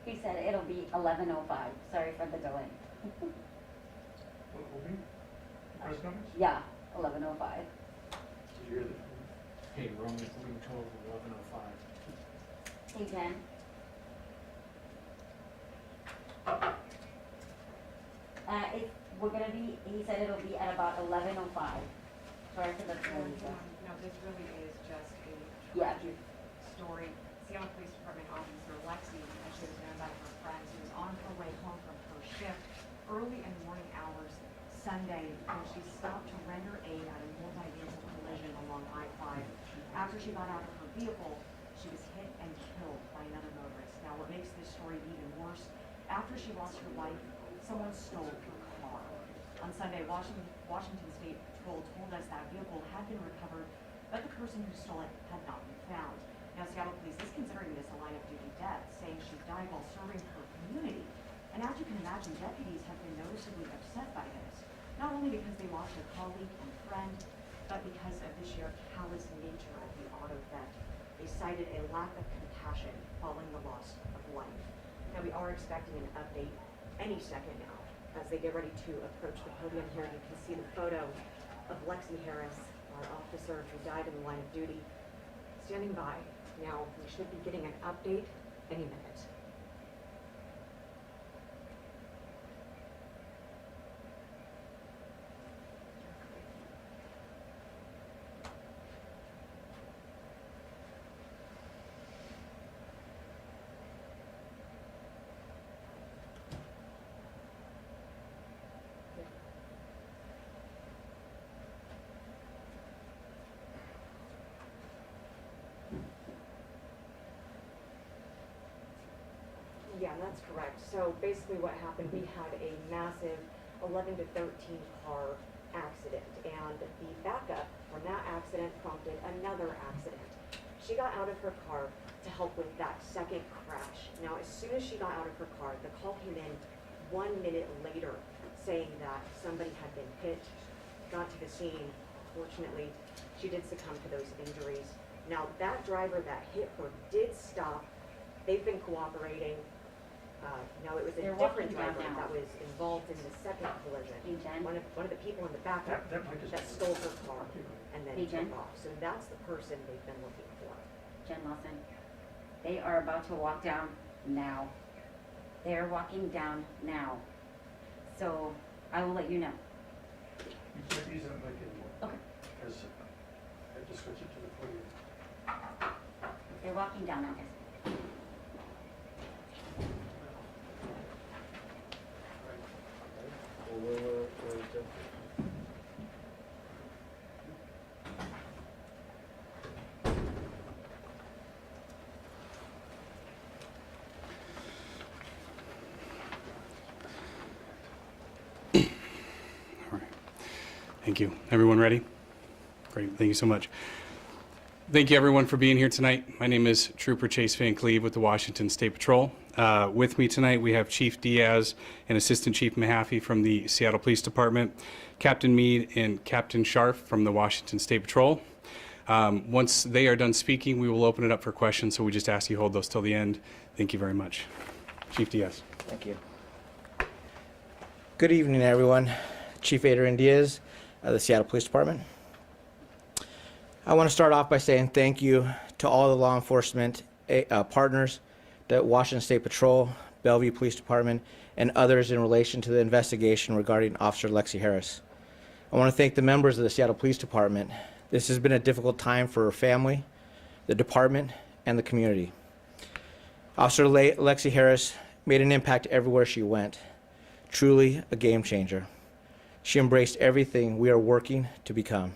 He said it'll be 11:05. Sorry for the delay. What will be? Press conference? Yeah, 11:05. Did you hear that? Hey, we're only being told 11:05. Hey, Jen. We're gonna be, he said it'll be at about 11:05. Sorry for the delay. No, this really is just a Yeah. tragic story. Seattle Police Department Officer Lexi, as she was known by her friends, who was on her way home from her shift early in the morning hours Sunday when she stopped to render aid at a multi-vehicle collision along I-5. After she got out of her vehicle, she was hit and killed by another motorist. Now, what makes this story even worse, after she lost her life, someone stole her car. On Sunday, Washington State Patrol told us that vehicle had been recovered, but the person who stole it had not been found. Now, Seattle Police is considering this a line-of-duty death, saying she died while serving her community. And as you can imagine, deputies have been noticeably upset by this, not only because they lost a colleague and friend, but because of the sheer callous nature of the auto theft. They cited a lack of compassion following the loss of life. Now, we are expecting an update any second now. As they get ready to approach the podium here, you can see the photo of Lexi Harris, our officer who died in the line of duty, standing by. Now, we should be getting an update any minute. Yeah, that's correct. So basically what happened, we had a massive 11 to 13 car accident, and the backup from that accident prompted another accident. She got out of her car to help with that second crash. Now, as soon as she got out of her car, the call came in 1 minute later saying that somebody had been hit, got to the scene. Fortunately, she did succumb to those injuries. Now, that driver that hit her did stop. They've been cooperating. No, it was a They're different walking down driver now. that was involved in the second collision. Hey, Jen. One of the people in the backup That might just that be- stole her car and then Hey, Jen. took off. So that's the person they've been looking for. Jen Lawson. They are about to walk down now. They are walking down now. So I will let you know. He's in like it. Okay. Because I just switched it to the podium. They're walking down, I guess. All right. Thank you. Everyone ready? Great. Thank you so much. Thank you, everyone, for being here tonight. My name is Trooper Chase Van Cleve with the Washington State Patrol. With me tonight, we have Chief Diaz and Assistant Chief Mahaffey from the Seattle Police Department, Captain Meade and Captain Sharf from the Washington State Patrol. Once they are done speaking, we will open it up for questions, so we just ask you hold those till the end. Thank you very much. Chief Diaz. Thank you. Good evening, everyone. Chief Adrian Diaz of the Seattle Police Department. I want to start off by saying thank you to all the law enforcement partners, the Washington State Patrol, Bellevue Police Department, and others in relation to the investigation regarding Officer Lexi Harris. I want to thank the members of the Seattle Police Department. This has been a difficult time for her family, the department, and the community. Officer Lexi Harris made an impact everywhere she went. Truly a game changer. She embraced everything we are working to become.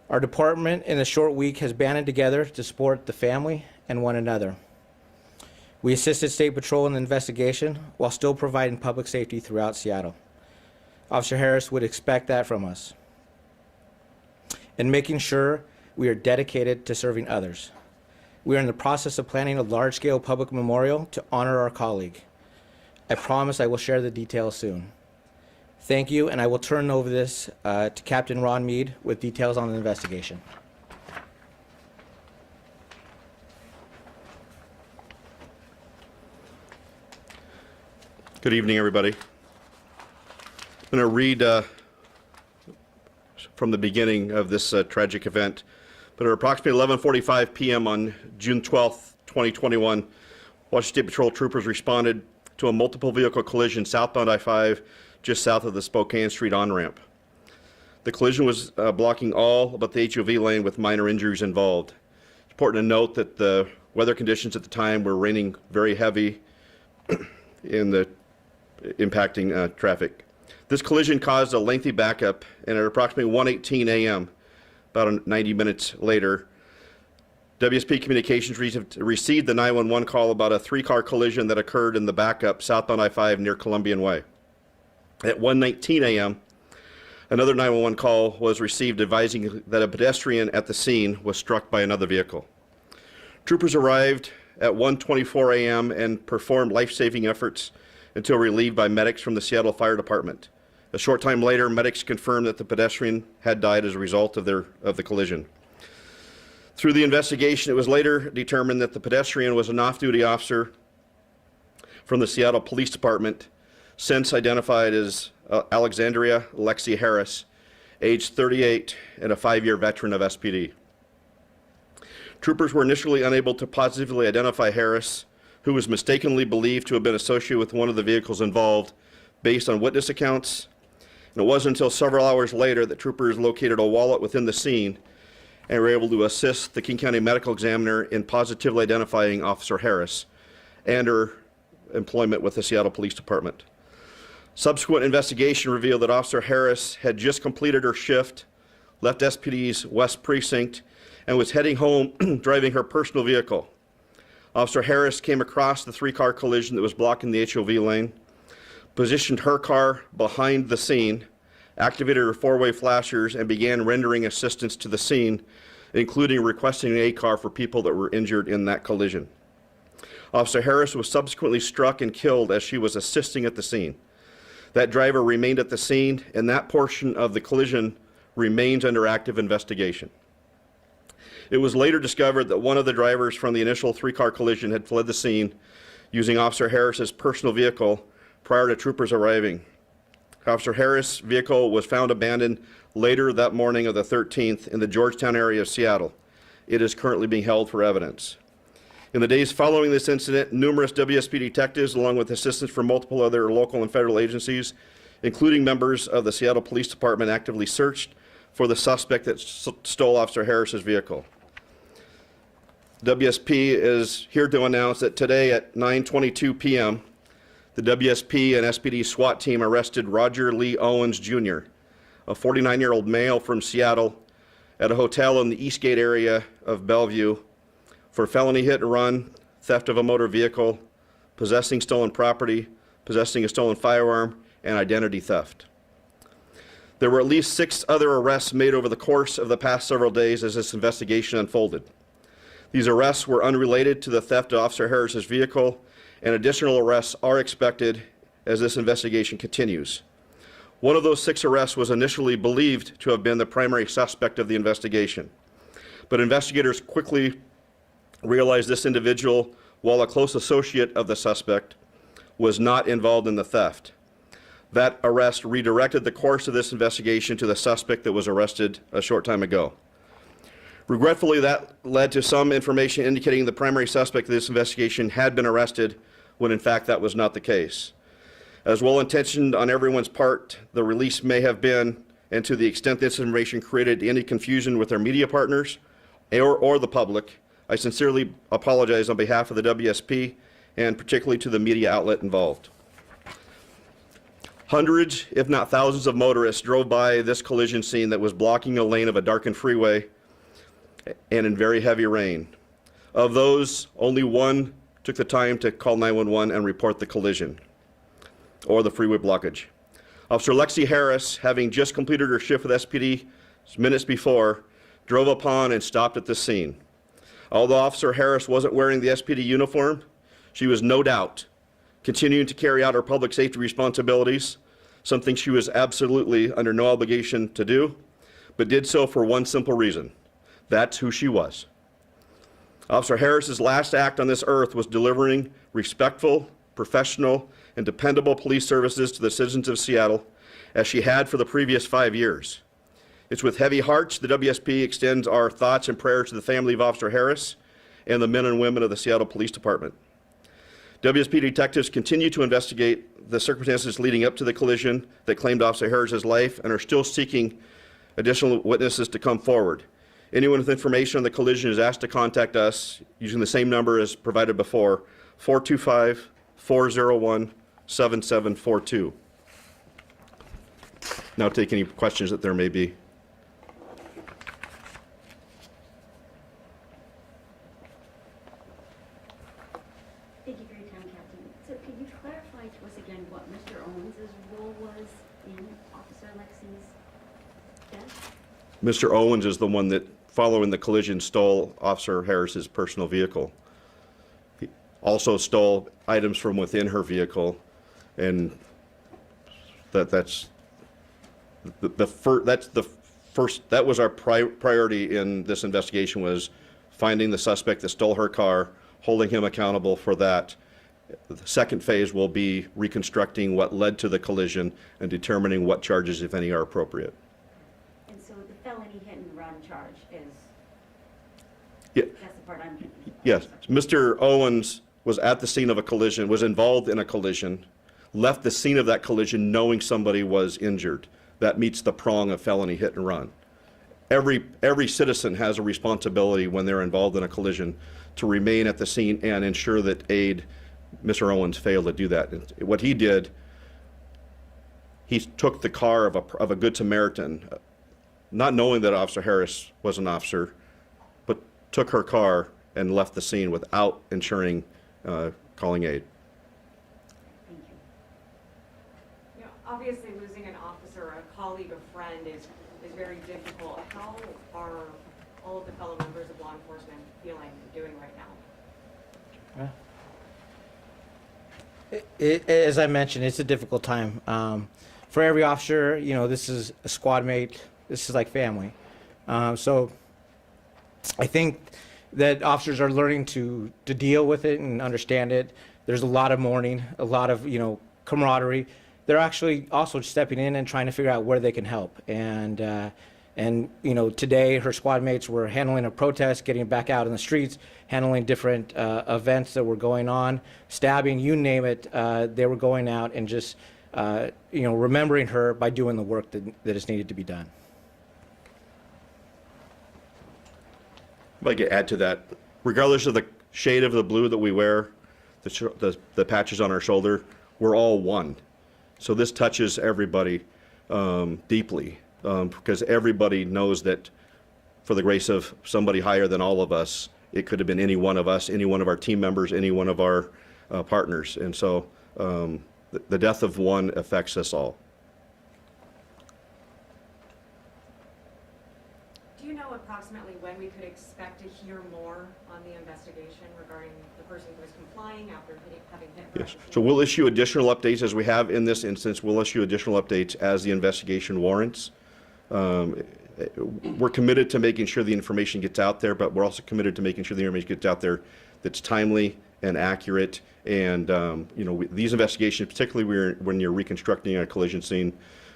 Our department in a short week has banded together to support the family and one another. We assisted State Patrol in the investigation while still providing public safety throughout Seattle. Officer Harris would expect that from us. And making sure we are dedicated to serving others. We are in the process of planning a large-scale public memorial to honor our colleague. I promise I will share the details soon. Thank you, and I will turn over this to Captain Ron Meade with details on the investigation. Good evening, everybody. I'm going to read from the beginning of this tragic event. But at approximately 11:45 p.m. on June 12th, 2021, Washington State Patrol troopers responded to a multiple vehicle collision southbound I-5 just south of the Spokane Street on-ramp. The collision was blocking all but the HOV lane with minor injuries involved. It's important to note that the weather conditions at the time were raining very heavy in the impacting traffic. This collision caused a lengthy backup, and at approximately 1:18 a.m., about 90 minutes later, WSP Communications received the 911 call about a three-car collision that occurred in the backup southbound I-5 near Columbian Way. At 1:19 a.m., another 911 call was received advising that a pedestrian at the scene was struck by another vehicle. Troopers arrived at 1:24 a.m. and performed life-saving efforts until relieved by medics from the Seattle Fire Department. A short time later, medics confirmed that the pedestrian had died as a result of the collision. Through the investigation, it was later determined that the pedestrian was an off-duty officer from the Seattle Police Department, since identified as Alexandria Lexi Harris, age 38 and a 5-year veteran of SPD. Troopers were initially unable to positively identify Harris, who was mistakenly believed to have been associated with one of the vehicles involved based on witness accounts. And it wasn't until several hours later that troopers located a wallet within the scene and were able to assist the King County Medical Examiner in positively identifying Officer Harris and her employment with the Seattle Police Department. Subsequent investigation revealed that Officer Harris had just completed her shift, left SPD's West Precinct, and was heading home driving her personal vehicle. Officer Harris came across the three-car collision that was blocking the HOV lane, positioned her car behind the scene, activated her four-way flashers, and began rendering assistance to the scene, including requesting an ACAR for people that were injured in that collision. Officer Harris was subsequently struck and killed as she was assisting at the scene. That driver remained at the scene, and that portion of the collision remains under active investigation. It was later discovered that one of the drivers from the initial three-car collision had fled the scene using Officer Harris's personal vehicle prior to troopers arriving. Officer Harris' vehicle was found abandoned later that morning of the 13th in the Georgetown area of Seattle. It is currently being held for evidence. In the days following this incident, numerous WSP detectives, along with assistance from multiple other local and federal agencies, including members of the Seattle Police Department, actively searched for the suspect that stole Officer Harris's vehicle. WSP is here to announce that today at 9:22 p.m., the WSP and SPD SWAT team arrested Roger Lee Owens, Jr., a 49-year-old male from Seattle, at a hotel in the Eastgate area of Bellevue for felony hit and run, theft of a motor vehicle, possessing stolen property, possessing a stolen firearm, and identity theft. There were at least 6 other arrests made over the course of the past several days as this investigation unfolded. These arrests were unrelated to the theft of Officer Harris's vehicle, and additional arrests are expected as this investigation continues. One of those 6 arrests was initially believed to have been the primary suspect of the investigation, but investigators quickly realized this individual, while a close associate of the suspect, was not involved in the theft. That arrest redirected the course of this investigation to the suspect that was arrested a short time ago. Regretfully, that led to some information indicating the primary suspect of this investigation had been arrested, when in fact that was not the case. As well-intentioned on everyone's part, the release may have been, and to the extent this information created any confusion with our media partners or the public, I sincerely apologize on behalf of the WSP and particularly to the media outlet involved. Hundreds, if not thousands, of motorists drove by this collision scene that was blocking a lane of a darkened freeway and in very heavy rain. Of those, only one took the time to call 911 and report the collision or the freeway blockage. Officer Lexi Harris, having just completed her shift with SPD minutes before, drove upon and stopped at the scene. Although Officer Harris wasn't wearing the SPD uniform, she was no doubt continuing to carry out her public safety responsibilities, something she was absolutely under no obligation to do, but did so for one simple reason: that's who she was. Officer Harris's last act on this earth was delivering respectful professional, and dependable police services to the citizens of Seattle as she had for the previous 5 years. It's with heavy hearts the WSP extends our thoughts and prayers to the family of Officer Harris and the men and women of the Seattle Police Department. WSP detectives continue to investigate the circumstances leading up to the collision that claimed Officer Harris's life and are still seeking additional witnesses to come forward. Anyone with information on the collision is asked to contact us using the same number as provided before, 425-401-7742. Now take any questions that there may be. Thank you for your time, Captain. So can you clarify to us again what Mr. Owens' role was in Officer Lexi's death? Mr. Owens is the one that, following the collision, stole Officer Harris's personal vehicle. He also stole items from within her vehicle, and that was our priority in this investigation, was finding the suspect that stole her car, holding him accountable for that. The second phase will be reconstructing what led to the collision and determining what charges, if any, are appropriate. And so the felony hit and run charge is, Yeah. that's the part I'm confused about. Yes, Mr. Owens was at the scene of a collision, was involved in a collision, left the scene of that collision knowing somebody was injured. That meets the prong of felony hit and run. Every citizen has a responsibility when they're involved in a collision to remain at the scene and ensure that Mr. Owens failed to do that. And what he did, he took the car of a Good Samaritan, not knowing that Officer Harris was an officer, but took her car and left the scene without ensuring calling aid. Thank you. You know, obviously losing an officer, a colleague, a friend is very difficult. How are all of the fellow members of law enforcement feeling and doing right now? As I mentioned, it's a difficult time. For every officer, you know, this is a squad mate. This is like family. So I think that officers are learning to deal with it and understand it. There's a lot of mourning, a lot of, you know, camaraderie. They're actually also stepping in and trying to figure out where they can help. And you know, today her squad mates were handling a protest, getting back out in the streets, handling different events that were going on, stabbing, you name it. They were going out and just, you know, remembering her by doing the work that is needed to be done. I'd like to add to that, regardless of the shade of the blue that we wear, the patches on our shoulder, we're all one. So this touches everybody deeply, because everybody knows that for the grace of somebody higher than all of us, it could have been any one of us, any one of our team members, any one of our partners. And so the death of one affects us all. Do you know approximately when we could expect to hear more on the investigation regarding the person who was complying after having hit her? Yes. So we'll issue additional updates, as we have in this instance. We'll issue additional updates as the investigation warrants. We're committed to making sure the information gets out there, but we're also committed to making sure the information gets out there that's timely and accurate. And you know, these investigations, particularly when you're reconstructing a collision scene,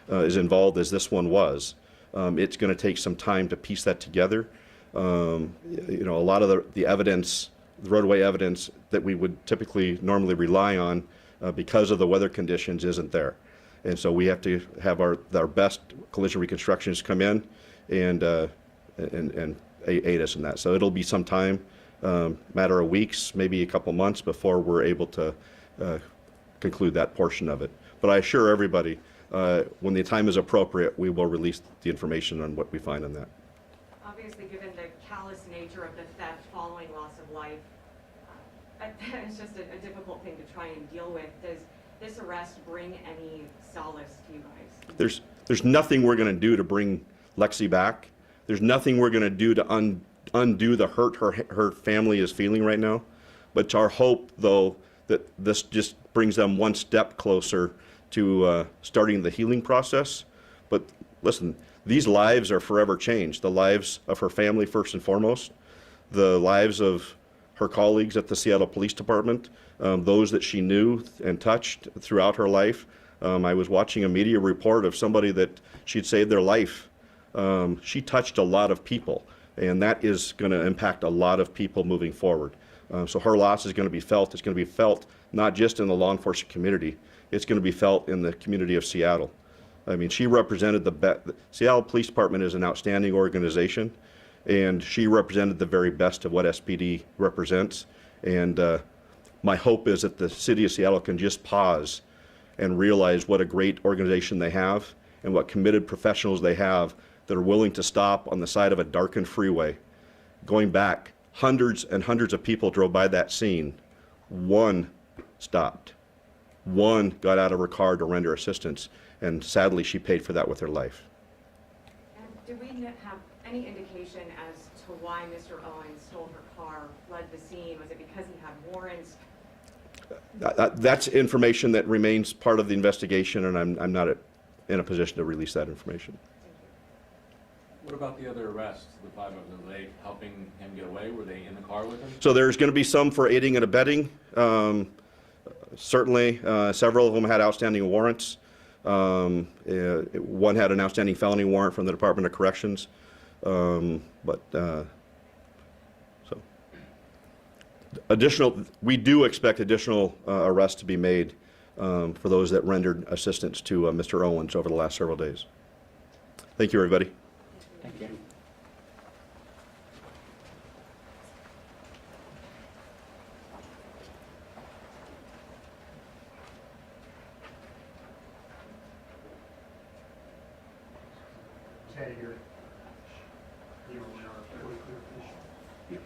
as involved as this one was, it's going to take some time to piece that together. You know, a lot of the evidence, the roadway evidence that we would typically normally rely on because of the weather conditions isn't there. And so we have to have our best collision reconstructions come in and aid us in that. So it'll be some time, matter of weeks, maybe a couple months before we're able to conclude that portion of it. But I assure everybody, when the time is appropriate, we will release the information on what we find on that. Obviously, given the callous nature of the theft following loss of life, it's just a difficult thing to try and deal with. Does this arrest bring any solace to you guys? There's nothing we're going to do to bring Lexi back. There's nothing we're going to do to undo the hurt her family is feeling right now. But it's our hope, though, that this just brings them one step closer to starting the healing process. But listen, these lives are forever changed. The lives of her family, first and foremost, the lives of her colleagues at the Seattle Police Department, those that she knew and touched throughout her life. I was watching a media report of somebody that she'd saved their life. She touched a lot of people, and that is going to impact a lot of people moving forward. So her loss is going to be felt. It's going to be felt not just in the law enforcement community. It's going to be felt in the community of Seattle. I mean, she represented the Seattle Police Department is an outstanding organization, and she represented the very best of what SPD represents. And my hope is that the city of Seattle can just pause and realize what a great organization they have and what committed professionals they have that are willing to stop on the side of a darkened freeway. Going back, hundreds and hundreds of people drove by that scene. One stopped. One got out of her car to render assistance, and sadly she paid for that with her life. And do we have any indication as to why Mr. Owens stole her car, fled the scene? Was it because he had warrants? That's information that remains part of the investigation, and I'm not in a position to release that information. What about the other arrests, the 5 of them? Were they helping him get away? Were they in the car with him? So there's going to be some for aiding and abetting. Certainly, several of them had outstanding warrants. One had an outstanding felony warrant from the Department of Corrections. We do expect additional arrests to be made for those that rendered assistance to Mr. Owens over the last several days. Thank you, everybody. Thank you. Teddy, you're on our 40 clear finish.